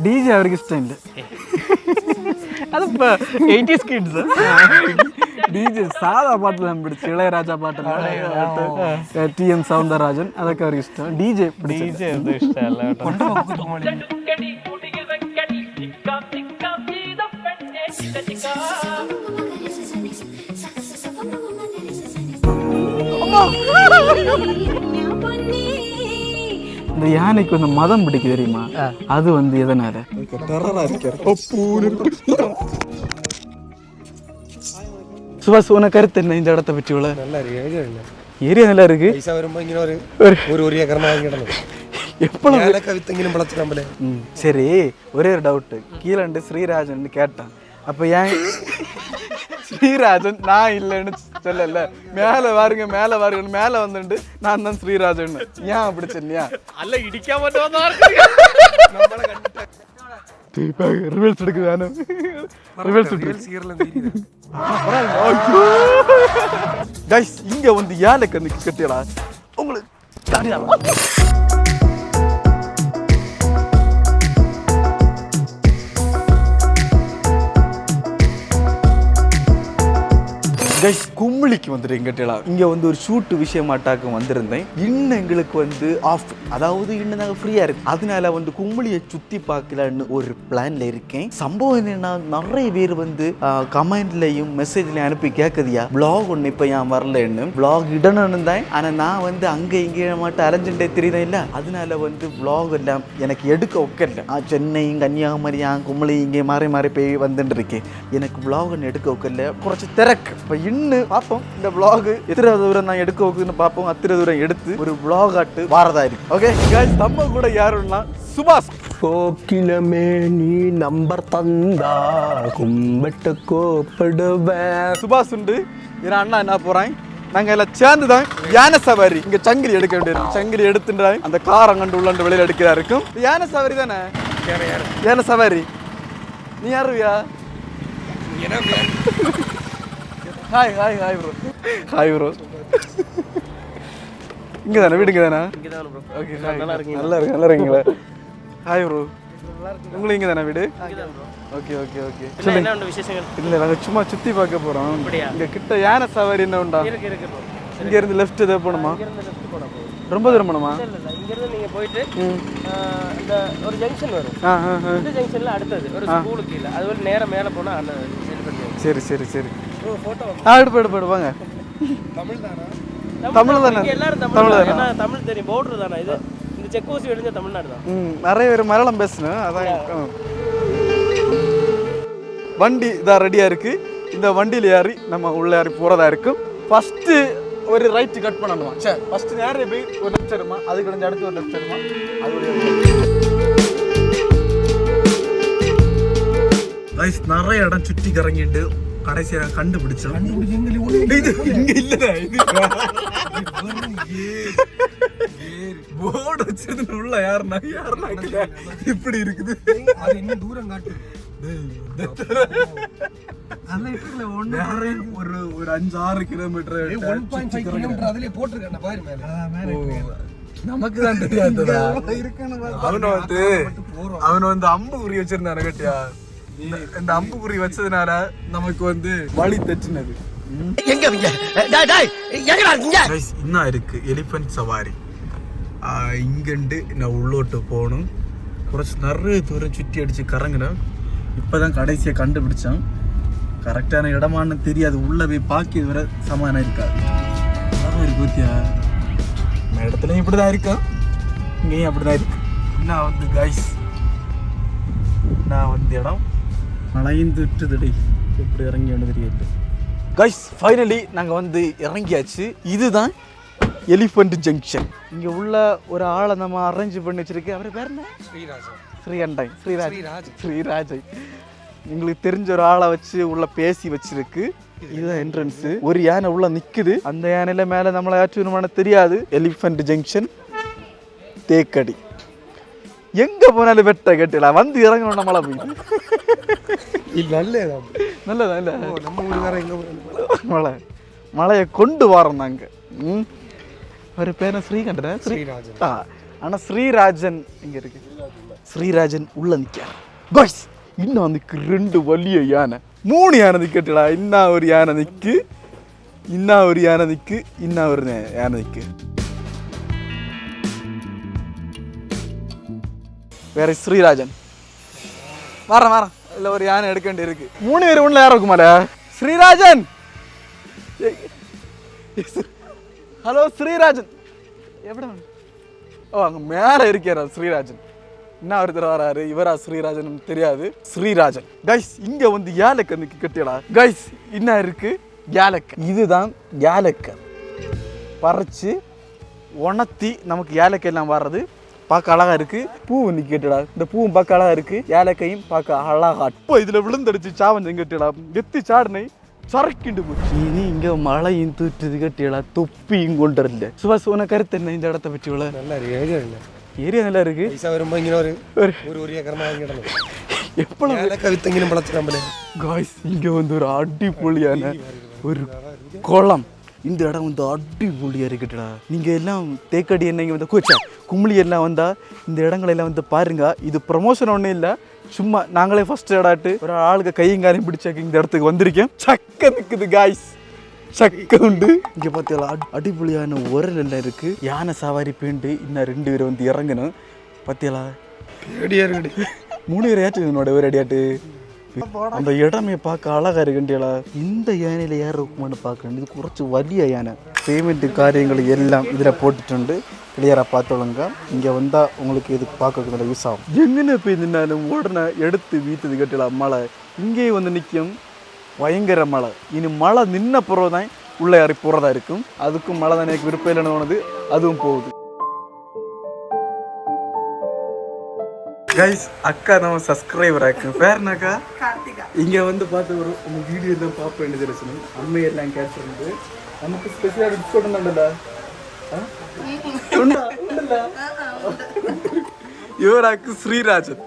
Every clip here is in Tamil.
டிஜே அவருக்கு இஷ்டம் இல்லை. அது இப்போ 80s கிட்ஸ். டிஜே சாதா பாட்டுலாம் பிடிச்சி இளையராஜா பாட்டு TM சௌந்தரராஜன் ಅದಕ್ಕೆ ಅವ್ರಿಗೆ ಇಷ್ಟ. டிஜே ಅದು ಇಷ್ಟ ಅಲ್ಲ. இந்த யானைக்கு வந்து மதம் பிடிக்க தெரியுமா? அது வந்து எதனால? சுபாஷ் உன கருத்து என்ன இந்த இடத்த பற்றி? ஏரியா நல்லா இருக்கு. சரி, ஒரே ஒரு டவுட். கீழே ஸ்ரீராஜன் கேட்டான், அப்ப ஏன் ஸ்ரீராஜன் நான் இல்லைன்னு சொல்லல, மேல வாருங்க மேல வாருங்க, மேல வந்துட்டு நான் தான் ஸ்ரீராஜன் ஏன் அப்படி சொன்னியா? அல்ல இடிக்காம ரிவல்ஸ் எடுக்கு வேணும். இங்க வந்து யானைக்கு வந்து கட்டிடா உங்களுக்கு கும்மிளிக்கு வந்துட்டு இங்க வந்து ஒரு ஷூட் விஷயமாட்டாக்க வந்திருந்தேன். இன்னும் எங்களுக்கு வந்து ஆஃப், அதாவது இன்னும் நாங்கள் ஃப்ரீயா இருக்கு. அதனால வந்து கும்மிளியை சுத்தி பார்க்கலான்னு ஒரு பிளான்ல இருக்கேன். சம்பவம் என்னன்னா, நிறைய பேர் வந்து கமெண்ட்லயும் மெசேஜ்லயும் அனுப்பி கேட்குதியா பிளாக் ஒன்று இப்போ ஏன் வரலன்னு. பிளாக் இடணும்னு தான், ஆனா நான் வந்து அங்க இங்கே மட்டும் அலைஞ்சுட்டே தெரியுதா இல்ல, அதனால வந்து பிளாக் எல்லாம் எனக்கு எடுக்க ஒக்கல. சென்னை கன்னியாகுமரி கும்மிளி இங்கே மாறி மாறி போய் வந்துட்டு இருக்கேன். எனக்கு பிளாக் ஒன்று எடுக்க ஒக்கல, குறைச்சி திறக்கு. இப்போ இன்னும் பார்ப்போம் இந்த vlog எத்தனை தூரம் நான் எடுக்க வைக்குன்னு பார்ப்போம். அத்தனை தூரம் எடுத்து ஒரு vlog ஆட்டு வாரதா இருக்கு. ஓகே गाइस, நம்ம கூட யாருன்னா சுபாஷ். கோகிலமே நீ நம்பர் தந்தா கும்பிட்டு கோப்படுவேன். சுபாஷ் உண்டு என் அண்ணா என்ன போறான், நாங்க எல்லாம் சேர்ந்து தான் யானை சவாரி இங்க சங்கிலி எடுக்க வேண்டியிருக்கும். சங்கிலி எடுத்துட்டு அந்த கார் அங்கண்டு உள்ள வெளியில எடுக்கிறா இருக்கும். யானை சவாரி தானே? யானை சவாரி. நீ யாருவியா? Hi hi hi bro. Hi bro. இங்கே தானே வீடு? இங்கே தானே? ஓகே, நல்லா இருக்கு நல்லா இருக்கீங்களா? Hi bro. உங்களுக்கு இங்கே தானே வீடு? Okay okay okay. என்ன உண்டு விசேஷங்கள்? இல்லை, நாங்கள் சும்மா சுற்றி பார்க்க போகிறோம். இங்கே கிட்ட யானை சவாரி என்ன உண்டா? இங்கே இருந்து லெஃப்ட் எதாவது போகணுமா? ரொம்ப தூரம் போகணுமா? இங்கேருந்து நீங்கள் போயிட்டு இந்த ஒரு ஜங்ஷன் வரும். இந்த ஜங்ஷனில் அடுத்தது ஒரு ஸ்கூலுக்கு இல்லை, அது ஒரு நேரம் மேலே போனால் அந்த சரி சரி சரி. எடுப்பு வாங்க. தமிழ் தானே? எல்லாரும் தமிழ் தானே? தமிழ் தெரியும், பவுடர் தானே இது. இந்த செக் போஸ்ட் வெடிஞ்ச தமிழ்நாடு தான். நிறைய பேர் மலையாளம் பேசணும். அதான் வண்டி இதான் ரெடியா இருக்கு. இந்த வண்டியில ஏறி நம்ம உள்ள ஏறி போறதா இருக்கும். ஃபர்ஸ்ட் ஒரு ரைட் கட் பண்ணணுமா? சரி, ஃபர்ஸ்ட் நேரே போய் ஒரு லெஃப்ட் எடுமா, அது கழிஞ்சு அடுத்து ஒரு லெஃப்ட் எடுமா. அது நிறைய இடம் சுற்றி கறங்கிட்டு கடைசியா கண்டுபிடிச்சோம். போர்டு வச்சிருந்து உள்ள யாருன்னா இப்படி இருக்குது. தூரம் காட்டு ஒரு 5-6 கிலோமீட்டர் அதுலயே போட்டிருக்கேன் பாரு. நமக்கு தான் தெரியாது. அவனை வந்து அம்பு குறி வச்சிருந்தான கட்டியா. இந்த அம்புக்குறி வச்சதுனால நமக்கு வந்து வழி தச்சுனது. இன்னும் இருக்கு எலிஃபண்ட் சவாரி. இங்கண்டு நான் உள்ளோட்டு போகணும். குறைச்சி நிறைய தூரம் சுற்றி அடிச்சு கறங்கினேன். இப்பதான் கடைசியை கண்டுபிடிச்சேன். கரெக்டான இடமானு தெரியாது. உள்ள போய் பாக்கி வர சமாதானம் இருக்காது. அதான் இருக்கு பத்தியா, நம்ம இடத்துலயும் இப்படிதான் இருக்கேன், இங்கேயும் அப்படிதான் இருக்கு. நான் வந்து கைஸ், நான் வந்து இடம் மழைந்து விட்டுதுடி, எப்படி இறங்கி வந்து தெரியாது. கைஸ், ஃபைனலி நாங்கள் வந்து இறங்கியாச்சு. இதுதான் எலிஃபண்ட் ஜங்ஷன். இங்கே உள்ள ஒரு ஆளை நம்ம அரேஞ்ச் பண்ணி வச்சிருக்கு. அவர் பேர் என்ன? ஸ்ரீராஜன். எங்களுக்கு தெரிஞ்ச ஒரு ஆளை வச்சு உள்ள பேசி வச்சிருக்கு. இதுதான் என்ட்ரன்ஸு. ஒரு யானை உள்ள நிற்குது. அந்த யானையில மேலே நம்மளை ஆச்சுன்னு தெரியாது. Elephant junction Thekkady. எங்க போனாலும் வெட்ட கட்டலாம். வந்து இறங்கணும் நம்மள போய். நல்லதா இல்ல? நம்ம ஊர் வேற எங்க மழையை கொண்டு வரோம் நாங்க. அவர் பேர் ஸ்ரீராஜன். ஆனா ஸ்ரீராஜன் இங்க இருக்கு. ஸ்ரீராஜன் உள்ள நிற்கிறார். காய்ஸ் இன்னும் அதுக்கு 2 வலிய யானை 3 யானை நிற்கட்டடா. இன்னும் ஒரு யானை நிற்கு, இன்னும் ஒரு யானை நிற்கு, இன்னும் ஒரு யானை நிற்கு. வேற ஸ்ரீராஜன் வரேன் இல்லை ஒரு யானை எடுக்க வேண்டி இருக்கு. 3 பேர் ஒன்றில் யாரும் இருக்குமாடா. ஸ்ரீராஜன் ஹலோ ஸ்ரீராஜன் எப்படி? ஓ அங்கே மேலே இருக்கிறார் ஸ்ரீராஜன். என்ன ஒருத்தர் வராரு, இவரா ஸ்ரீராஜன் தெரியாது. ஸ்ரீராஜன் கைஸ் இங்கே வந்து ஏலக்கண்ணுக்கு கட்டியடா. கைஸ் என்ன இருக்கு ஏலக்காய். இதுதான் ஏலக்காய் பறிச்சு உணர்த்தி நமக்கு ஏலக்காய் எல்லாம் வர்றது. பார்க்க அழகா இருக்கு. பூ இன்னைக்கு கேட்டுடா. இந்த பூவும் பார்க்க அழகா இருக்கு, ஏலக்காயும் பார்க்க அழகா. இப்போ இதுல விழுந்தடிச்சு சாவஞ்சம் கேட்டுடா. எத்தி சாடுனை சரக்கிண்டு போச்சு. இனி இங்க மழையும் தூற்றுது கட்டியடா. தொப்பியும் கொண்டு வரல. சுபாஷ் உன கருத்து என்ன இந்த இடத்த பற்றி? நல்லா ஏரியா இல்லை, ஏரியா நல்லா இருக்கு. பைசா வரும்போ இங்கே ஒரு ஏக்கரமா வாங்கிடணும். எப்போ கவித்தங்கின பழத்து நம்மளே. காய்ஸ் இங்க வந்து ஒரு அடிப்பொலியான ஒரு குளம். இந்த இடம் வந்து அடிப்பொலியா இருக்கட்டா. நீங்க எல்லாம் தேக்கடி என்ன வந்து கூச்சா கும்மிளி எல்லாம் வந்தா இந்த இடங்களெல்லாம் வந்து பாருங்க. இது ப்ரமோஷன் ஒன்றும் இல்லை, சும்மா நாங்களே ஃபர்ஸ்ட் இடாட்டு ஒரு ஆளுக்கு கையங்காரையும் பிடிச்சாக்க இந்த இடத்துக்கு வந்திருக்கேன். சக்க நிற்குது காய்ஸ், சக்க உண்டு. இங்கே பார்த்தீங்களா அடிப்பொலியான உரல் எல்லாம் இருக்கு. யானை சவாரி பேண்டு இன்னும் 2 பேர் வந்து இறங்கணும். பார்த்தீங்களா 3 பேர் ஏற்று என்னோட ஒரு அடியாட்டு. அந்த இடமே பார்க்க அழகா இருக்குண்டியலா. இந்த யானையில யார் இருக்குமான்னு பார்க்கணும். இது குறைச்சி வலிய யானை. பேமெண்ட் காரியங்கள் எல்லாம் இதில் போட்டுட்டு கிளியராக பார்த்துடுங்க. இங்கே வந்தால் உங்களுக்கு இது பார்க்க யூஸ் ஆகும். எங்கன்னு போய் நின்னாலும் உடனே எடுத்து வீட்டுது கட்டலாம். மழை இங்கேயே வந்து நிற்கும், பயங்கர மழை. இனி மழை நின்ன பிறகு தான் உள்ளே யாரி போகிறதா இருக்கும். அதுக்கும் மழை தான் எனக்கு விருப்பம் இல்லைன்னு தோணுது, அதுவும் போகுது. கைஸ் அக்கா நம்ம சப்ஸ்கிரைபர் ஆக்கும் பேர்னாக்கா இங்கே வந்து பார்த்து ஒரு உங்கள் வீடியோ எல்லாம் பார்ப்ப வேண்டியது இருந்துச்சு. அம்மையெல்லாம் கேட்டிருந்து நமக்கு ஸ்பெஷலாக டிஸ்கவுண்ட் உண்டுடா. இவராக்கு ஸ்ரீராஜன்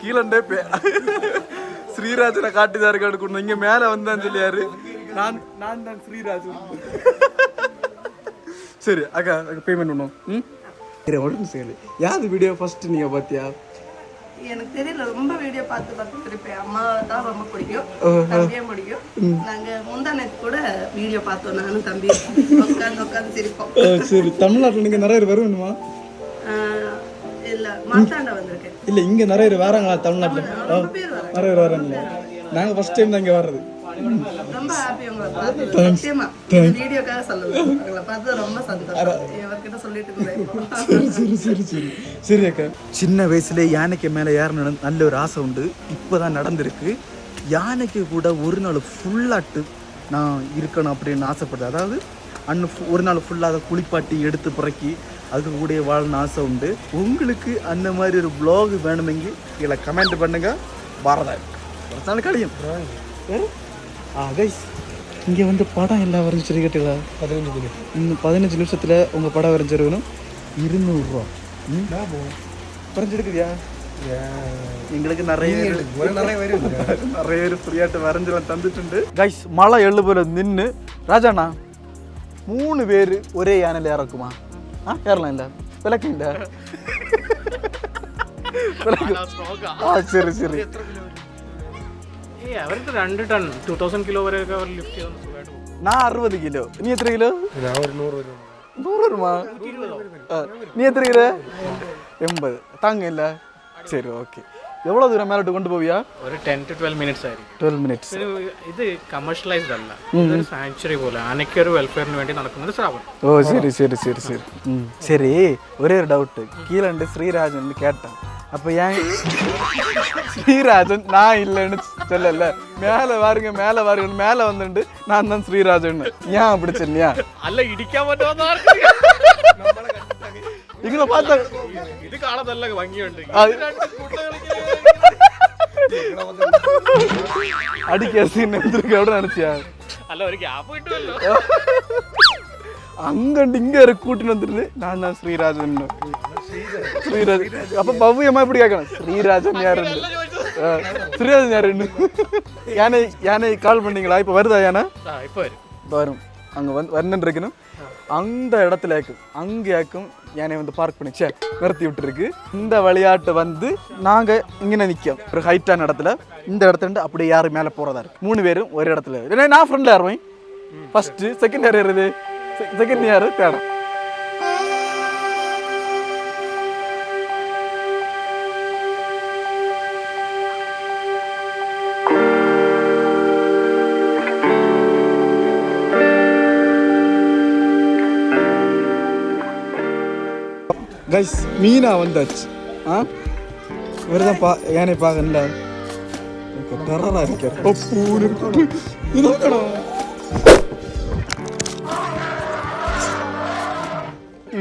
கீழண்டே ஸ்ரீராஜனை காட்டிதான் இருக்காடு. இங்கே மேலே வந்தான் சொல்லியாரு. நான் தான் ஸ்ரீராஜன். சரி அக்கா பேமெண்ட் பண்ணுவோம். உடனே சரி. யாரு வீடியோ ஃபர்ஸ்ட் நீங்கள் பார்த்தியா? எனக்கு தெரியல, ரொம்ப வீடியோ பார்த்து இருப்பேன். அம்மா தான் ரொம்ப பிடிக்கும், தம்பியே பிடிக்கும். நாங்க முந்தானத்து கூட வீடியோ பார்த்தோம், நானும் தம்பி உட்காந்து சிரிப்போம். சரி தமிழ்நாட்டில் நீங்க நிறைய பேர் வருவணுமா? இல்ல மாத்தாண்ட வந்திருக்கேன். இல்ல இங்க நிறைய பேர் வராங்களா தமிழ்நாட்டில்? நிறைய பேர் வராங்களா? நாங்க ஃபர்ஸ்ட் டைம் தான் இங்க வர்றது. ரொம்ப ஹாப்பி உங்களை பார்த்து. சத்தியமா வீடியோக்காக சொல்லுவேன், உங்களை பார்த்து ரொம்ப சந்தோஷம். இவர்கிட்ட சொல்லிட்டு இருந்தேன். சரி அக்கா. சின்ன வயசுல யானைக்கு மேல ஏறணும் நல்ல ஒரு ஆசை உண்டு. இப்போதான் நடந்திருக்கு. யானைக்கு கூட ஒரு நாள் ஃபுல்லாட்டு நான் இருக்கணும் அப்படின்னு ஆசைப்படுறேன். அதாவது ஒரு நாள் ஃபுல்லாக அதை குளிப்பாட்டி எடுத்து பிறக்கி அதுக்கு கூட வாழணும்னு ஆசை உண்டு. உங்களுக்கு அந்த மாதிரி ஒரு vlog வேணுமெങ്കിൽ கீழே கமெண்ட் பண்ணுங்க. பாரதா ஒரு நாள் கழியும். கைஸ் இங்கே வந்து படம் எல்லாம் வரைஞ்சிருக்கீங்களா? 15 நிமிஷத்தில் உங்கள் படம் வரைஞ்சிருக்கணும். 200 ரூபா வரைஞ்சிருக்குதியா? எங்களுக்கு நிறைய ஃப்ரீயாட்டு வரைஞ்செல்லாம் தந்துட்டு. கைஸ் மழை எழுபுல நின்று ராஜாண்ணா 3 பேர் ஒரே யானையில் இறக்குமா? ஏறலாம் இல்லை விளக்கு இல்லை. சரி சரி. അവർക്ക് 2 ടൺ 2000 കിലോ വരെയൊക്കെ അവർ ലിഫ്റ്റ് ചെയ്യുന്ന സുഖമായിട്ട് പോകും. ഞാൻ 60 കിലോ. നീ എത്ര കിലോ? ഞാൻ ഒരു 100 வருமா? நீ எத்தனை கிலோ? 80. தாங்கல்ல? சரி ஓகே. எவ்வளோ தூரம் மேலே கொண்டு போவியா? ഒരു 10 to 12 മിനിറ്റ്സ് ആയിരിക്കും. 12 മിനിറ്റ്സ്. ഇത് കമേഴ്ഷ്യലൈസ്ഡ് അല്ല, ഇതൊരു സാങ്ച്വറി പോലെ ആനയ്ക്കൊരു വെൽഫെയറിന് വേണ്ടി നടക്കുന്ന സ്ഥാപനം. ഓ ശരി ശരി ശരി ശരി. சரி ஒரே ஒரு டவுட்டு. கீழே ஸ்ரீராஜன் கேட்டேன். அப்போ ஏன் ஸ்ரீராஜன் நான் இல்லைன்னு சொல்லல? மேலே வாருங்க மேலே வாருங்க மேலே வந்துட்டு நான் தான் ஸ்ரீராஜன் ஏன் அப்படி சொன்னியா? അല്ല ഇടിക്കാൻ പറ്റുമോ? ഇങ്ങനെ பார்த்தா ഇത് കാണാൻ നല്ല ഭംഗിയുണ്ട്. அடிக்க சீன் எடுத்துருக்கு எவ்வளோ நினச்சியா? അല്ല ഒരു ഗ്യാപ്പ് കിട്ടുമല്ലോ. அங்கண்டு இங்கே இருக்கு கூட்டின்னு வந்துருது. நான் தான் ஸ்ரீராஜன். ஸ்ரீராஜன் அப்போ பவ்யமாக எப்படி கேட்கணும்? ஸ்ரீராஜன் யாருன்னு. ஸ்ரீராஜன் யாருன்னு யானை கால் பண்ணீங்களா? இப்போ வருதா யானை? இப்போ வரும். இப்போ வரும். அங்கே வந்து வரணுன்னு இருக்கணும் அந்த இடத்துல அங்கேயாக்கும் யானை வந்து பார்க் பண்ணி நிறுத்தி விட்டுருக்கு. இந்த விளையாட்டு வந்து நாங்கள் இங்கே நிற்கும் ஒரு ஹைட்டான இடத்துல. இந்த இடத்துல அப்படியே யாரும் மேலே போகிறதா இருக்கு. 3 பேரும் ஒரு இடத்துல. ஏன்னா நான் ஃப்ரெண்டில் ஏறுவேன். ஃபஸ்ட்டு செகண்ட் யார் ஏறுது, செகண்ட் யார் தேடும். கைஸ் மீனா வந்தாச்சு. இவர் தான் யானை பார்க்கல டரரா இருக்கார்.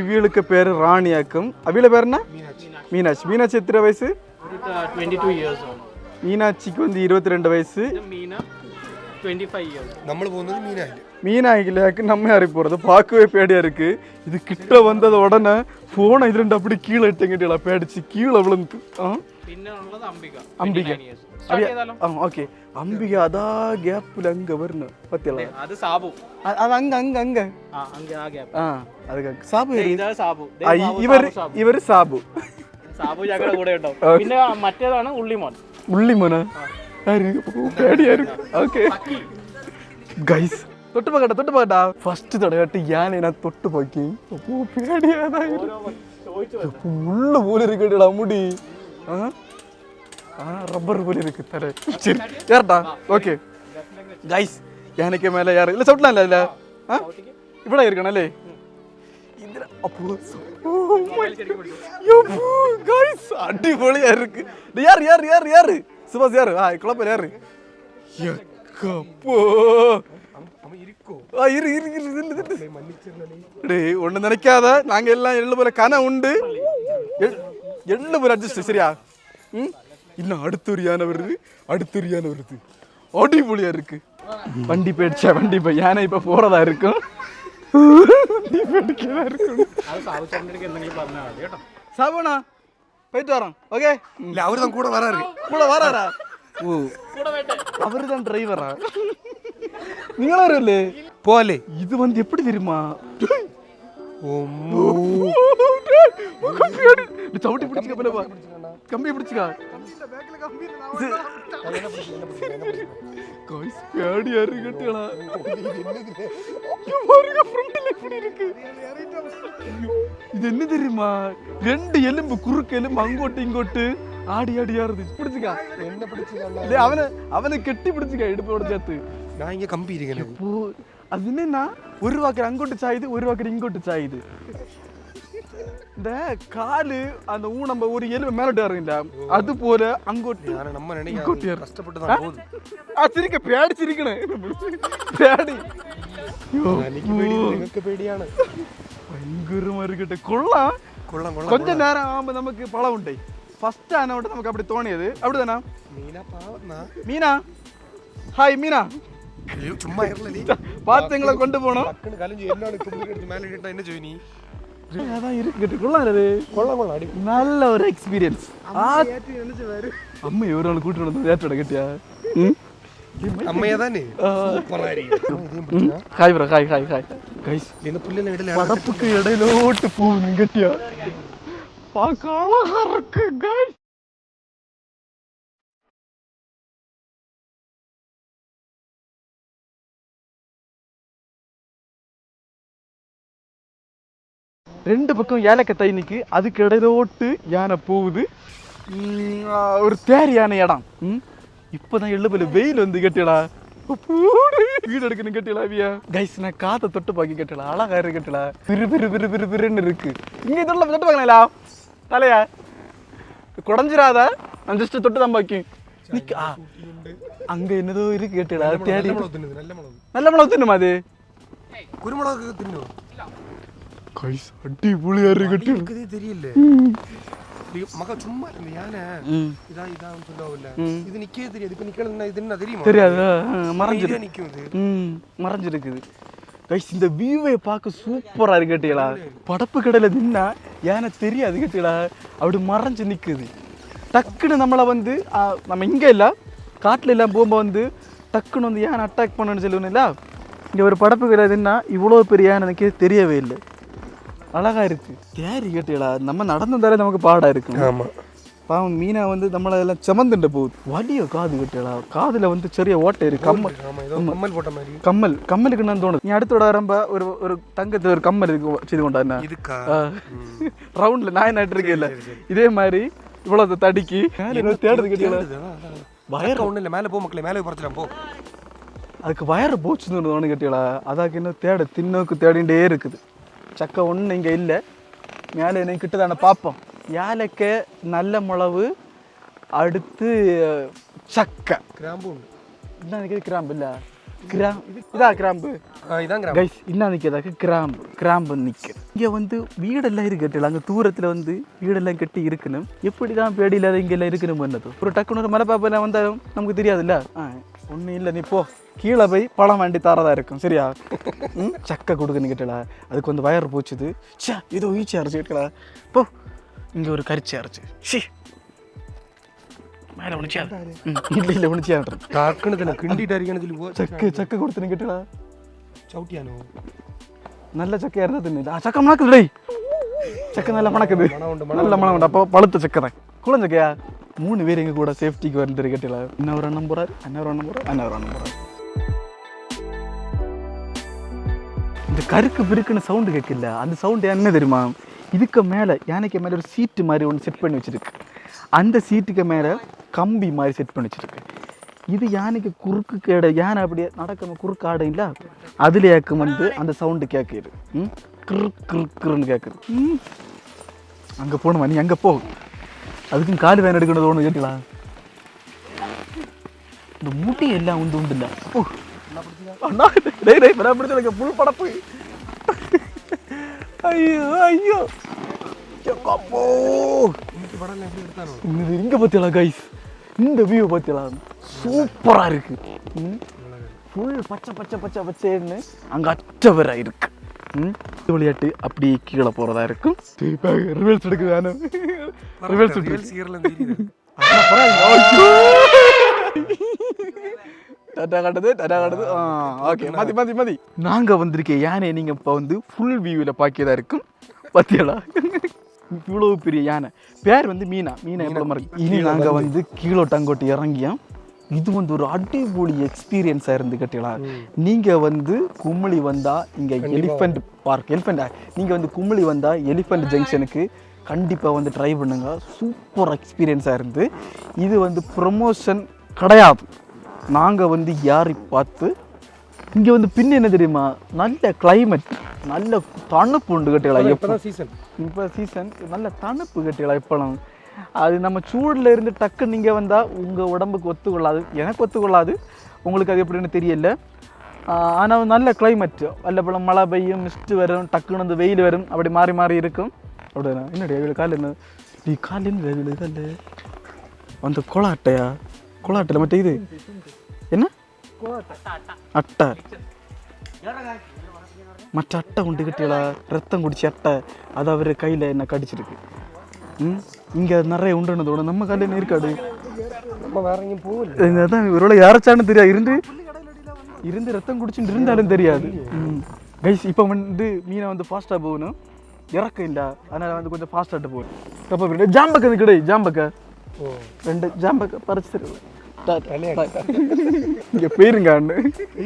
இவளுக்கு பேரு ராணியாக்கும். அவில பேர் என்ன? மீனாட்சி. மீனாட்சி எத்தனை வயசு? 22 years old. மீனாட்சிக்கு வந்து 22 வயசு. மீனா 25 years. നമ്മൾ പോകുന്നത് മീനായില്ല. மீனாயிலாக்கு நம்ம யாரை போறது பார்க்கவே பேடியா இருக்கு. இது கிட்ட வந்தத உடனே போனை இது ரெண்டு அப்படி கீழே எடுத்தங்கிட்டா பேடிச்சு கீழே விழுந்து. പിന്നെ ഉള്ളത് അംബിക. ஓகே அம்பிகா அதா கேப்ல அங்க வரணும் பத்தியல. அது சாபு. அது அங்க அங்க அங்க அங்க ஆ கேப். அதுக்கு சாபு ഇതാ സാബു. ഇവർ സാബു. സാബു ഞങ്ങളുടെ കൂടെ ഉണ്ടാവും. പിന്നെ മറ്റേതാണ് ഉള്ളിമോൻ. ഉള്ളിമോനാ? പേടിയാ ഇருக்கு. ഓക്കേ ഗൈസ് தொட்டு பார்க்கடா ஃபர்ஸ்ட் தடவை யானை நான் தொட்டு பாக்கி பேடியாதான் உள்ள போல இருக்குடா முடி. ரப்பர் போல இருக்கு தர. சரி யார்டா? ஓகே கைஸ் யானைக்கு மேல யாரு இல்ல சவுட்லாம் இல்ல இல்ல இப்படி இருக்கணே இந்திர அப்போ கைஸ் அடிபொலியா இருக்கு. யார் யார் யார் யாரு சுபாஷ் யாரு? குழப்பம் யாரு? ஒண்ணு நினைக்காத, நாங்க எல்லாம் எள்ளு போல கன உண்டு, எள்ளு போல அட்ஜஸ்ட். சரியா? இன்னும் அடுத்தொரு யானை வருது, அடிபொலியா இருக்கு. வண்டி போயிடுச்சா? வண்டி போய் யானை இப்ப போறதா இருக்கும். சாபனா போயிட்டு வரோம். ஓகே இல்ல அவர்தான் கூட வராரு. கூட வராரா? ஓ அவர்தான் டிரைவரா? நீங்களும் வரல போலே. இது வந்து எப்படி தெரியுமா? சவுட்டி பிடிச்சுக்க போலப்பா. கம்பி பிடிச்சுக்கா. இது என்ன தெரியுமா? 2 எலும்பு குறுக்கு எலும்பு அங்கோட்டு இங்கோட்டு ஆடி ஆடி ஆடுது. பிடிச்சுக்கா. என்ன பிடிச்சுக்கா? அவனை கெட்டி பிடிச்சுக்கா இடுப்போட சேர்த்து. நான் இங்க கம்பி இருக்கேன். அது என்னன்னா ஒரு வாக்கர் அங்கோட்டு சாயுது, ஒரு வாக்கர் இங்கோட்டு சாயுது. இந்த காலு அந்த நம்ம ஒரு எலும்பு மேலோட்டு இறங்கிட்டா அது போல அங்கோட்டு நம்ம நினைக்க கஷ்டப்பட்டு தான் போகுது. சிரிக்க பேடி சிரிக்கணும். பேடி பேடியான பயங்கரமா இருக்கட்ടെ. கொள்ளலாம் கொஞ்ச நேரம் ஆமா நமக்கு பழம் உண்டை. ஃபர்ஸ்ட் ஆனோட நமக்கு அப்படி தோணியது. அப்படிதானா? மீனா ஹாய் மீனா. சும்மா இருளலி பார்த்து எங்களை கொண்டு போனோம். டக்குனு கலஞ்சி என்னோட கும்பி எடுத்து மேல ஏறிட்டா என்ன செய்வ நீ? அதான் இருக்கட்டு. கொள்ளாது. கொள்ள அடி நல்ல ஒரு எக்ஸ்பீரியன்ஸ். ஏத்தி நினைச்சு பாரு. அம்மா ஒரு ஆள் கூட்டி வந்து ஏத்தோட கட்டியா? அம்மையா தானே சூப்பரா இருக்கு. Hi bro hi hi hi guys இந்த புல்லுல இடையில படப்புக்கு இடையிலோட்டு போகுது கட்டியா. பார்க்க அழகா இருக்கு गाइस. ரெண்டு பக்கம் ஏலக்க தைனிக்கு அதுக்கு இடையிலோட்டு யானை போகுது. ஒரு தேர் யானை இடம். இப்பதான் எள்ளு போல வெயில் வந்து கட்டிடா வீடு எடுக்கணும் கட்டிடா அவியா. கைஸ் நான் காத்தை தொட்டு பாக்கி கட்டல அழகா இருக்கு கட்டல. பிரு பிரு பிரு பிரு பிருன்னு இருக்கு. இங்க தொட்டு பாக்கலா தலையா குடஞ்சிராத. நான் ஜஸ்ட் தொட்டு தான் பாக்கி அங்க என்னதோ இருக்கு கட்டிடா. தேடி நல்ல மிளகு தின்னுமா? அது குருமிளகு தின்னு. கைஸ் அடிபொலியா இருக்கு. தெரியல மக சும்மா இந்த யானை இதான் இதான் சொல்லுவாங்கல்ல, இது நிக்கவே தெரியாது. இப்ப நிக்கலன்னா இது என்ன தெரியுமா? தெரியாது. மறைஞ்சிருக்குது. கைஸ் இந்த வியூவை பார்க்க சூப்பரா இருக்கு கேட்டீங்களா. படப்பு கடையில நின்னா யானை தெரியாது கேட்டீங்களா. அப்படி மறைஞ்சு நிக்குது. டக்குன்னு நம்மளை வந்து நம்ம இங்க இல்ல காட்டுல எல்லாம் போகும்போது வந்து டக்குன்னு வந்து யானை அட்டாக் பண்ணணும்னு சொல்லுவோம் இல்ல. இங்கே ஒரு படப்பு கிடையாதுன்னா இவ்வளோ பெரிய எனக்கே தெரியவே இல்லை. அழகா இருக்கு. தேரி கேட்டீங்களா, நம்ம நடந்தாலே நமக்கு பாடாக இருக்கு. ஆமாம், பாவம் மீனா வந்து நம்மளை எல்லாம் சுமந்துட்டு போகுது. வலியோ காது கேட்டீங்களா, காதில் வந்து சரியா ஓட்டை இருக்கு. கம்மல் போட்ட மாதிரி. கம்மலுக்கு நான் தோணுது. நீ அடுத்தோட வரம்ப ஒரு தங்கத்தில் ஒரு கம்மல் இருக்கு செய்து கொண்டா இதுக்கா ரவுண்டில் நான் நட்டுருக்கேன் இல்லை, இதே மாதிரி இவ்வளோ தடிக்கி தேடுது கேட்டீங்களா. வயர் ஒன்றும் இல்லை, மேலே போ மக்களே, மேலே பறச்சிடலாம் போ. அதுக்கு வயறு போச்சுன்னு தோணு கேட்டீங்களா. அதாக்கு இன்னும் தேட தின்னோக்கு தேடிகிட்டே இருக்குது. சக்கை ஒன்றும் இங்கே இல்லை, மேலே என்ன கிட்ட தானே பார்ப்போம். ஏலக்காய், நல்ல மிளகு, அடுத்து சக்கை, கிராம்பு ஒன்று. இன்னும் கிராம்பு இல்லை, இதான் கிராம்பு. இதான் கிராம்பு கைஸ். இன்னும் நிற்கிறதாக்கு கிராம்பு நிற்க. இங்கே வந்து வீடெல்லாம் இருக்கு கேட்டல, அங்கே தூரத்தில் வந்து வீடெல்லாம் கட்டி இருக்கணும். எப்படி தான் பேடி இல்லாத இங்கே எல்லாம் இருக்கணும் பண்ணது. ஒரு டக்குன்னு ஒரு மலை பாப்பெல்லாம் வந்தாலும் நமக்கு தெரியாதுல்ல. ஒன்றும் இல்லை, நீ போ கீழே போய் பழம் வேண்டி தரதா இருக்கும் சரியா. சக்கை கொடுக்குன்னு கேட்டல, அதுக்கு வந்து வயர் போச்சுது. சே ஏதோ ஈச்சி அரைச்சி கேட்கல. போ இங்கே ஒரு கரிச்சி அரைச்சி ஷி மேலே உணிச்சியா இல்லை இல்லை உணிச்சியாடுறேன். டக்குன்னு கிண்டிட்டு அரிக்கணும் சொல்லி போ. சக்கை கொடுத்துன்னு கேட்டல. சவுட்டியானோ நல்ல சக்கையாக இருந்தால் தின்னு. சக்கை மணக்குது, சக்கை நல்லா மணக்குது, நல்ல மணம் உண்டு. அப்போ பழுத்த சக்கை தான். குழந்தைக்கையா 3 பேர் எங்கள் கூட சேஃப்டிக்கு வந்துரு கேட்டல. என்ன ஒரு அண்ணன் போகிறாரு, அண்ணன் போகிறாரு. இந்த கருக்கு பிருக்குன்னு சவுண்டு கேட்கல. அந்த சவுண்டு என்ன தெரியுமா, இதுக்கு மேலே யானைக்கு மேலே ஒரு சீட்டு மாதிரி ஒன்று செட் பண்ணி வச்சுருக்கு. அந்த சீட்டுக்கு மேலே கம்பி மாதிரி செட் பண்ணி வச்சுருக்கு. இது யானைக்கு குறுக்கு கேட, யானை அப்படியே நடக்கணும் குறுக்கு ஆடை இல்லை, அதில் ஏக்கம் வந்து அந்த சவுண்டு கேட்குது. கிருன்னு கேட்குது. அங்கே போகணுமா, நீ அங்கே போ. அதுக்கும் காடு வேன் எடுக்கணும் ஒன்று கேட்கலாம். இந்த முட்டி எல்லாம் உண்டு இல்லை. புல் படப்பு. ஐயோ இங்க பார்த்தீங்களா கைஸ், இந்த வியூ பார்த்தீங்களா, சூப்பரா இருக்கு. ஃபுல் பச்சைன்னு அங்க அச்சவரா இருக்கு. விளையாட்டு அப்படியே கீழே போறதா இருக்கும். ரிவல்ஸ் எடுக்க வேணும். நாங்க வந்திருக்கேன் யானை, நீங்க இப்ப வந்து ஃபுல் வியூல பாக்கியதா இருக்கும். பாத்தியலா இவ்வளவு பெரிய யானை. பேர் வந்து மீனா எவ்வளவு மரம். இனி நாங்க வந்து கீழே டங்கோட்டி இறங்கியோம். இது வந்து ஒரு அடிப்பொலி எக்ஸ்பீரியன்ஸாக இருந்து கேட்டீங்களா. நீங்கள் வந்து குமிளி வந்தால் இங்கே எலிஃபெண்ட் பார்க், நீங்கள் வந்து குமிளி வந்தால் எலிஃபெண்ட் ஜங்ஷனுக்கு கண்டிப்பாக வந்து ட்ரை பண்ணுங்க. சூப்பர் எக்ஸ்பீரியன்ஸாக இருந்து. இது வந்து ப்ரமோஷன் கிடையாது, நாங்கள் வந்து யாரை பார்த்து. இங்கே வந்து பின்ன என்ன தெரியுமா, நல்ல கிளைமேட், நல்ல தணுப்பு உண்டு கேட்டீங்களா. இப்போ சீசன் நல்ல தணுப்பு கேட்டீங்களா. இப்போலாம் அது நம்ம சூடில் இருந்து டக்கு நீங்கள் வந்தால் உங்கள் உடம்புக்கு ஒத்துக்கொள்ளாது, எனக்கு ஒத்துக்கொள்ளாது, உங்களுக்கு அது எப்படின்னு தெரியல. ஆனால் நல்ல கிளைமேட், நல்ல பழம் மழை பெய்யும், மிஸ்ட்டு வரும், டக்குன்னு வந்து வெயில் வரும், அப்படி மாறி இருக்கும். அப்படி என்னடி காலையில் என்ன நீ காலையில் வெயில் இல்லை அந்த கொலாட்டையில் மட்டும் இது என்ன அட்டை, மற்ற அட்டை உண்டு கிட்டீங்களா, ரத்தம் குடிச்சு அட்டை, அது அவர் கையில் என்ன கடிச்சிருக்கு. இங்கே நிறைய உண்டுனதோட நம்ம காலையில் இருக்காது. நம்ம வேற எங்கேயும் போகல, அதான் இவரோட யாராச்சான்னு தெரியாது, இருந்து ரத்தம் குடிச்சுட்டு இருந்தாலும் தெரியாது. கைஸ் இப்போ வந்து மீனை வந்து ஃபாஸ்ட்டாக போகணும், இறக்கம் இல்லை, அதனால் வந்து கொஞ்சம் ஃபாஸ்ட்டாகிட்டு போகணும். அப்போ ஜாம்பக்கை கிடையாது, ஜாம்பக்கை 2 ஜாம்பக்கை பறிச்சு தருவேன். இங்கே போயிருங்க.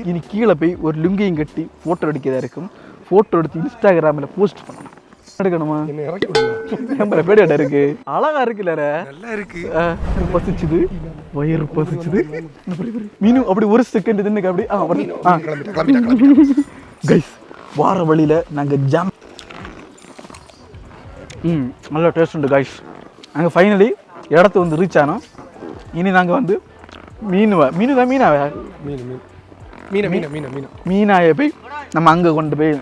இனி கீழே போய் ஒரு லுங்கியும் கட்டி ஃபோட்டோ எடுக்கதாக இருக்கும். ஃபோட்டோ எடுத்து இன்ஸ்டாகிராமில் போஸ்ட் பண்ணணும். எடுக்கணுமா, பேடியாட்ட இருக்கு, அழகா இருக்குல்ல, நல்லா இருக்கு. பசிச்சுது, வயிறு பசிச்சுது. மீனும் அப்படி ஒரு செகண்ட் தின்னுக்கு அப்படி. கைஸ் வார வழியில் நாங்கள் ஜாம் நல்லா டேஸ்ட் உண்டு கைஸ். நாங்கள் ஃபைனலி இடத்த வந்து ரீச் ஆனோம். இனி நாங்கள் வந்து மீனாயை போய் நம்ம அங்கே கொண்டு போய்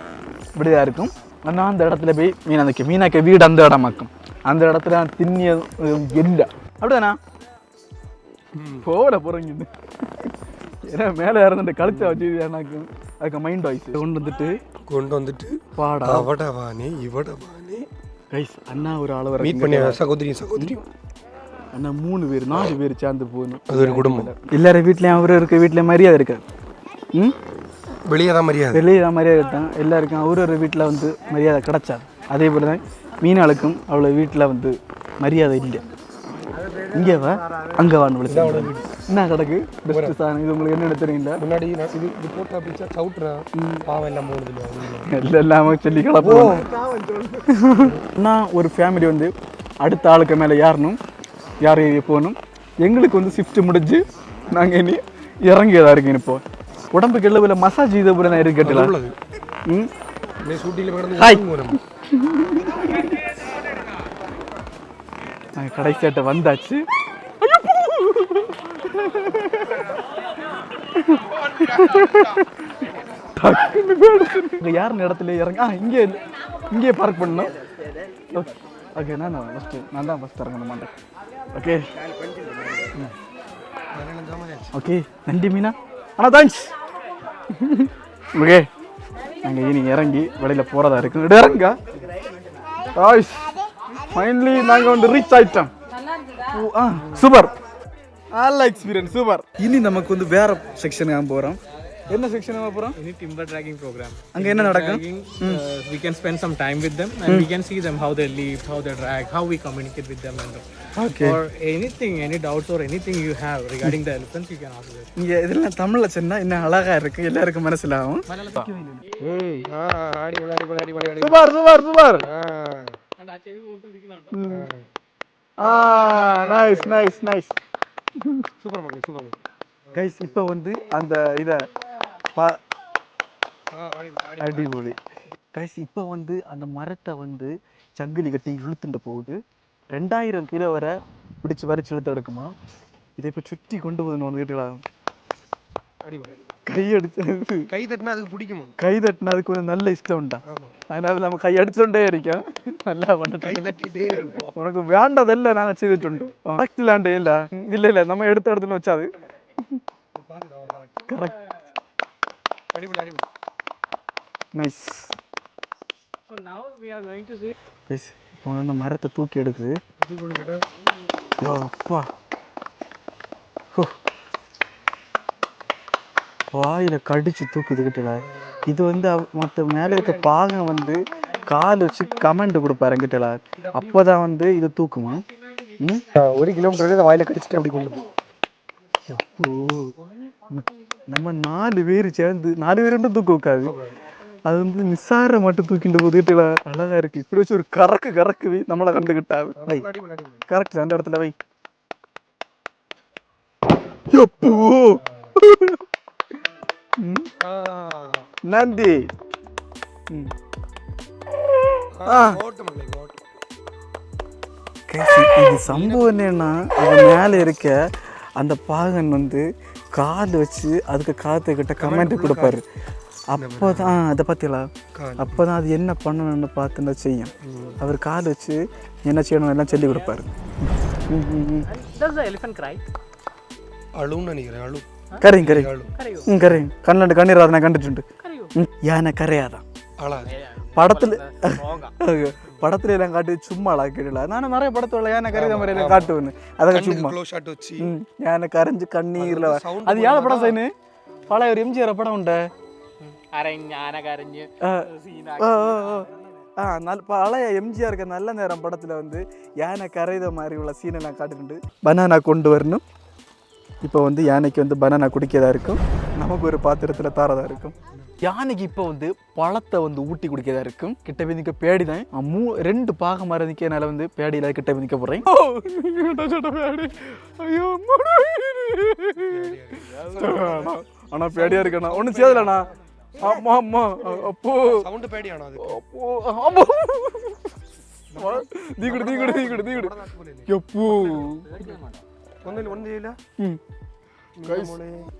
இப்படிதான் இருக்கும். ஆனால் அந்த இடத்துல போய் மீனாக்க வீடு அந்த இடமாக்கும். அந்த இடத்துல திண்ணிய இல்லை அப்படிதானா போகல போகிறீங்க. ஏன்னா மேலே இறந்துட்டு கழுத்தை வச்சு எனக்கு அதுக்கு மைண்ட் வாய்ஸ் கொண்டு வந்துட்டு பாடா அவடவானே இவடவானே. கைஸ் அண்ணா ஒரு அளவு மீட் பண்ணி சகோதரி அண்ணா 3 பேர் 4 பேர் சேர்ந்து போகணும். அது ஒரு குடும்பம். எல்லாரும் வீட்லேயும் அவர் இருக்க வீட்டில் மரியாதை இருக்காது. வெளியே தான் மரியாதை வெளியே தான் மரியாதை தான் எல்லாருக்கும் ஒரு வீட்டில் வந்து மரியாதை கிடைச்சாது. அதே போல் தான் மீனாளுக்கும் அவ்வளோ வீட்டில் வந்து மரியாதை இல்லை. இங்கே வா அங்கே வான்னு விളിച്ചു என்ன கிடக்கு பெஸ்ட் சாங். இது உங்களுக்கு என்ன தெரியல. முன்னாடி இது போட்டா பிச்சா சவுட்றா பாவம் எல்லாம் போடுது எல்லாமே சொல்லி கலப்போம். நான் ஒரு ஃபேமிலி வந்து அடுத்த ஆளுக்கு மேலே யாரணும் யார் போகணும். எங்களுக்கு வந்து ஷிஃப்ட் முடிஞ்சு நாங்கள் இனி இறங்கியதாக இருக்கேன். இப்போ உடம்புக்கு எல்லாம் மசாஜ் இதை போல நான் இருக்கட்டல. நாங்கள் கடைசியாட்ட வந்தாச்சு. யார் இடத்துல இறங்க இங்கே பார்க் பண்ணணும். ஓகே நான் தான் ஃபஸ்ட் இறங்கணும் மாட்டேன். ஓகே ஓகே நன்றி மீனா. ஆனால் தேங்க்ஸ். ஓகே நாங்கள் இனி இறங்கி வெளியில் போகிறதா இருக்கு. இறங்க ஃபைனலி நாங்கள் வந்து ரீச் ஆயிட்டோம். சூப்பர் நல்ல எக்ஸ்பீரியன்ஸ் சூப்பர். இனி நமக்கு வந்து வேற செக்ஷனுக்கு போகிறோம். என்ன செக்ஷன் போகிறோம்? Any timber dragging program. அங்கே என்ன நடக்கும்? We can spend some time with them and we can see them how they live, how they drag, how we communicate with them and okay. Or anything, any doubts or anything you have regarding the elephants, you can ask them. இங்கே இதெல்லாம் தமிழில் சொன்னால் இன்னும் அழகாக இருக்குது, எல்லாருக்கும் மனசிலாகும். Super super super. Nice nice nice super மக்கள் சூப்பர் கைஸ். இப்போ வந்து அந்த இதை அடிபொலி கைஸ். இப்போ வந்து அந்த மரத்தை வந்து சங்கிலி கட்டி இழுத்துட்டு போகுது. 2000 கிலோ வரை பிடிச்சி வரைச்சி இழுத்து எடுக்குமா. இதை இப்போ சுற்றி கொண்டு போகுதுன்னு வந்துக்கிட்டு கை அடிச்சு கை தட்டினா அதுக்கு பிடிக்குமா? கை தட்டினா அதுக்கு ஒரு நல்ல இஷ்டம் உண்டா. அதனால நம்ம கை அடிச்சுட்டே இருக்கோம். நல்லா பண்ணிட்டு உனக்கு வேண்டதெல்லாம் நாங்கள் செய்துட்டு விளாண்டே இல்லை இல்லை இல்லை நம்ம எடுத்த இடத்துல வச்சாது correct. Nice. So now we are going to see. Yes. இப்போ அந்த மரத்தை தூக்கி எடுக்குது. அப்பா வாயில கடிச்சு தூக்குது கிட்ட. இது வந்து மற்ற மேலே இருக்க பாகம் வந்து கால் வச்சு கமெண்ட் கொடுப்பாரு கிட்ட. அப்போதான் வந்து இது தூக்குமா. 1 கிலோமீட்டர் வாயில கடிச்சிட்டு அப்படி கொண்டு போகும். நம்ம 4 பேர் சேர்ந்து 4 பேர் மட்டும் தூக்க வைக்காது. அது வந்து நிசார மட்டும் தூக்கிட்டு போதுகிட்ட அழகா இருக்கு. இப்படி வச்சு ஒரு கறக்கு நம்மளை கண்டுகிட்டாது. வை கரெக்ட் அந்த இடத்துல வை. நந்தி இது சம்பவம் என்னன்னா அது மேல இருக்க அந்த பாகன் வந்து கால் வச்சு அதுக்கு காத்து கிட்ட கமெண்ட் கொடுப்பாரு. அப்போதான் அதை பார்த்தீங்களா அப்போதான் அது என்ன பண்ணணும்னு பார்த்துன்னா செய்யும். அவர் கால் வச்சு என்ன செய்யணும் எல்லாம் சொல்லி கொடுப்பாரு. Does the elephant cry? அழுன்னு நினைக்கிறேன். அழு கரையும் கண்ணு கண்ணீர் அதை நான் கண்டுட்டு யானை கரையாதான் படத்துல எல்லாம் காட்டு சும்மா கேட்டல. நானும் நிறைய படத்துல யானை கரைத மாதிரி எல்லாம் காட்டுவேன்னு அதான் சும்மா யானை கரைஞ்சு கண்ணீர்ல. அது யானை படம் செய்யு பழைய ஒரு எம்ஜிஆர் படம் உண்டு. பழைய எம்ஜிஆர் இருக்க நல்ல நேரம் படத்துல வந்து யானை கரைத மாதிரி உள்ள சீனெல்லாம் காட்டுக்கிட்டு பனானா கொண்டு வரணும். இப்போ வந்து யானைக்கு வந்து பனானா குடிக்கதா இருக்கும், நமக்கு ஒரு பாத்திரத்தில் தாரதா இருக்கும். யானைக்கு இப்போ வந்து பழத்தை வந்து ஊட்டி குடிக்கதா இருக்கும். கிட்ட விதிக்க பேடி தான் 2 பாகம் மறந்துக்க என்னால் வந்து பேடியில் கிட்ட விதிக்க போகிறேன். ஆனால் பேடியா இருக்கண்ணா ஒன்றும் சேதலண்ணா. ஆமா ஆமா அப்போ அப்போ தீக்குடு எப்போ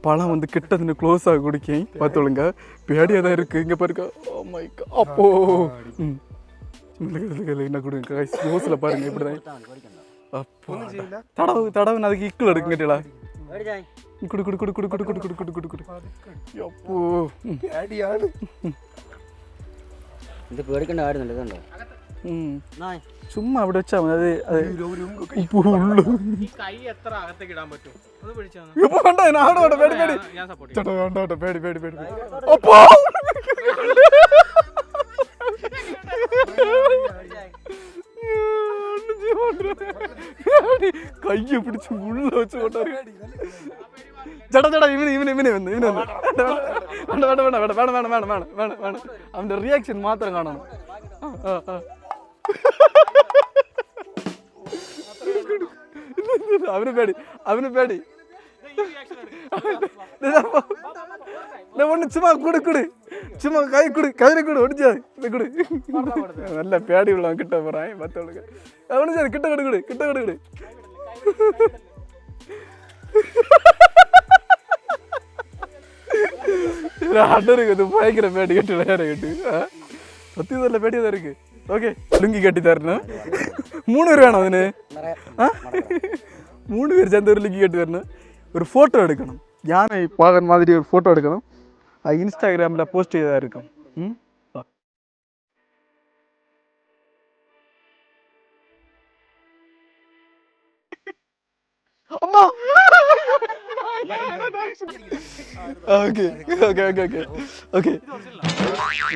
பழம் வந்து கிட்ட நின்று க்ளோஸ் ஆக குடிக்க பார்த்துடுங்க. பேடியா தான் இருக்கு இங்க பாருங்க. அப்போ என்ன கொடுங்க யோசில பாருங்க இப்படிதான். அப்போ தடவு அதுக்கு இக்குள் எடுக்க கேட்டா குடு குடு குடு குடு குடு குடு குடு குடு குடு குடு. அப்போ ഇത് പേടിക്കേണ്ട കാര്യം നല്ലതുണ്ടോ? ചുമ്മാ അവിടെ വെച്ചാൽ മതി അത് ഉപ്പ് ഉള്ളു കൈ എത്ര അകത്തേക്ക് ഇടാൻ പറ്റും ഒന്ന് പിടിച്ചാ വേണ്ട അവിടെ വേണ്ട പേടി പേടി ഞാൻ സപ്പോർട്ട് ചേട്ടാ വേണ്ട വേണ്ട പേടി പേടി പേടി അപ്പോ കയ്യെ പിടിച്ച് ഉള്ള വെച്ച് കൊണ്ടാ ചേട്ടാ ചേട്ടാ ഇവന് വന്ന് വേണ്ട വേണ്ട വേണ്ട വേണ്ട വേണം വേണം വേണം വേണം വേണം വേണം അവന്റെ റിയാക്ഷൻ മാത്രം കാണണം അവന് പേടി ஒண்ணு சும்மா குடு சும்மா கையில குடு ஒடிச்சாது குடு நல்ல பேடி உள்ளவன் கிட்ட போறான் மத்தவனுக்கு அவனு சரி கிட்ட குடு அண்ணனுக்கு இது பயங்கர பேடி கட்டு வேற கட்டு சத்தியத்துல பேடியா தான் இருக்கு ஓகே லுங்கி கட்டி தரணும் 3 பேர் வேணும் அவனு 3 பேர் சேர்ந்து ஒரு லுங்கி கட்டி தரணும் ஒரு ஃபோட்டோ எடுக்கணும் யானை பாகன் மாதிரி ஒரு ஃபோட்டோ எடுக்கணும் அது இன்ஸ்டாகிராமில் போஸ்ட் செய்ததாக இருக்கும் அம்மா okay okay okay okay okay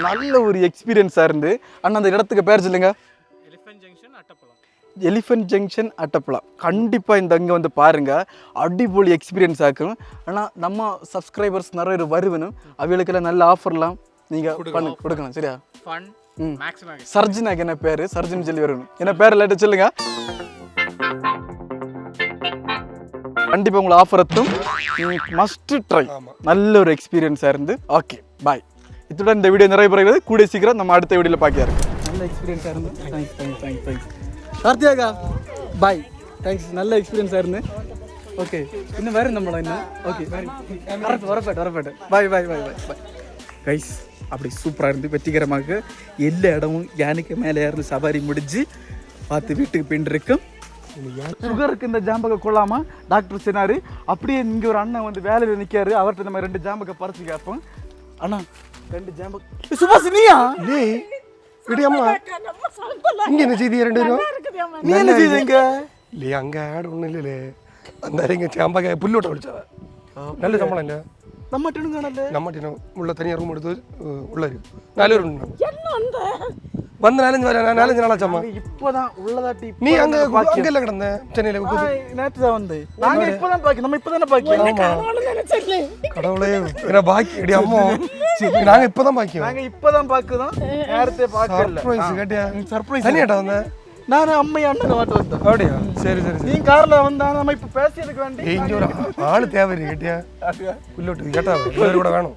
நல்ல ஒரு எக்ஸ்பீரியன்ஸாக இருந்து அண்ணா அந்த இடத்துக்கு பேர் சொல்லுங்க எலிஃபென்ட் ஜங்ஷன் அட்டப்பளா கண்டிப்பாக இந்த இங்கே வந்து பாருங்கள் அடிப்பொலி எக்ஸ்பீரியன்ஸ் ஆகும் ஆனால் நம்ம சப்ஸ்கிரைபர்ஸ் நிறைய பேர் வருவனும் அவங்களுக்கெல்லாம் நல்ல ஆஃபர்லாம் நீங்கள் கொடுக்கணும் சரியா சர்ஜினாக்கு என்ன பேர் சர்ஜின் சொல்லி வரணும் என்ன பேர் இல்லாட்டி சொல்லுங்க கண்டிப்பாக உங்களை ஆஃபர் எத்தும் மஸ்ட் ட்ரை நல்ல ஒரு எக்ஸ்பீரியன்ஸாக இருந்து ஓகே பாய் இத்துடன் இந்த வீடியோ நிறைய பிறகு கூடிய சீக்கிரம் நம்ம அடுத்த வீடியோவில் பார்க்க இருக்கு நல்ல எக்ஸ்பீரியன்ஸாக இருந்து தேங்க்ஸ் கார்த்தியாக்கா பாய் தேங்க்ஸ் நல்ல எக்ஸ்பீரியன்ஸாக இருந்து ஓகே இன்னும் வேறு நம்மள இன்னும் ஓகே வரப்பேட்டு பாய் கைஸ் அப்படி சூப்பராக இருந்து வெற்றிகரமாக எல்லா இடமும் யானைக்கு மேலே இருந்து சவாரி முடிஞ்சு பார்த்து வீட்டுக்கு போயிட்டு சுகருக்கு இந்த ஜாம்பகை கொள்ளாமல் டாக்டர் சொன்னார் அப்படியே இங்கே ஒரு அண்ணன் வந்து வேலையில் நிற்காரு அவர்கிட்ட நம்ம 2 ஜாம்பகை பறிச்சு கேட்போம் அண்ணா 2 ஜாம்பகை சுபாஷ் நீயா இங்க என்ன செய்தி 2 பேரும் நீ என்ன செய்தீங்க இல்லையா அங்க ஆடு ஒன்றும் இல்லையே அந்த இங்கே சாம்பகை புல்லோட்ட விழிச்சவ நல்ல சம்பளம் இல்லை நம்மட்டினு உள்ள தனியாக ரூம் எடுத்து உள்ள இருக்கு 4 பேர் வந்து 4 நாளாச்சாமா இப்போதான் உள்ளதாட்டி நீ அங்க அங்கெல்லாம் கிடந்த சென்னையில நேற்று தான் வந்து நாங்க இப்போதான் பாக்கி நம்ம இப்போதானே பாக்கி கடவுளே என்ன பாக்கி அடி அம்மா நாங்க இப்போதான் பாக்கி நாங்க இப்போதான் பாக்குறோம் நேரத்தை பார்க்கல சர்ப்ரைஸ் கேட்டியா சர்ப்ரைஸ் தனியாட்ட வந்த நான் அம்மையா அண்ணன் மாட்ட வந்தேன் அப்படியா சரி நீ கார்ல வந்தா நம்ம இப்ப பேசியதுக்கு வேண்டி இங்க ஒரு ஆளு தேவை கேட்டியா புல்லோட்டு கேட்டா வேற கூட வேணும்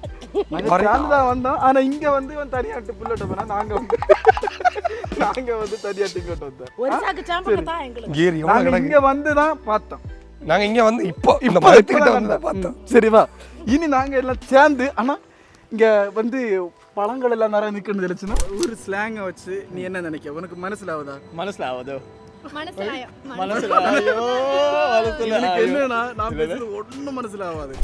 தான் வந்தோம் ஆனா இங்க வந்து இவன் தனியாட்டு புல்லோட்ட போனா நாங்க வந்து தனியாட்டு இங்கோட்டு வந்தோம் ஒரு சாக்கு சாம்பக தான் எங்களுக்கு கீரி நாங்க இங்க வந்து தான் பார்த்தோம் நாங்க இங்க வந்து இப்போ இந்த மரத்துக்கிட்ட வந்து பார்த்தோம் சரி வா இனி நாங்க எல்லாம் சேர்ந்து ஆனா இங்க வந்து பழங்கள் எல்லாம் நிறைய நிக்கணும் தெரிச்சுன்னா ஒரு ஸ்லாங்கை வச்சு நீ என்ன நினைக்க உனக்கு மனசிலாவதோ என்னன்னா நான் பேசுறது ஒன்றும் மனசிலாவாது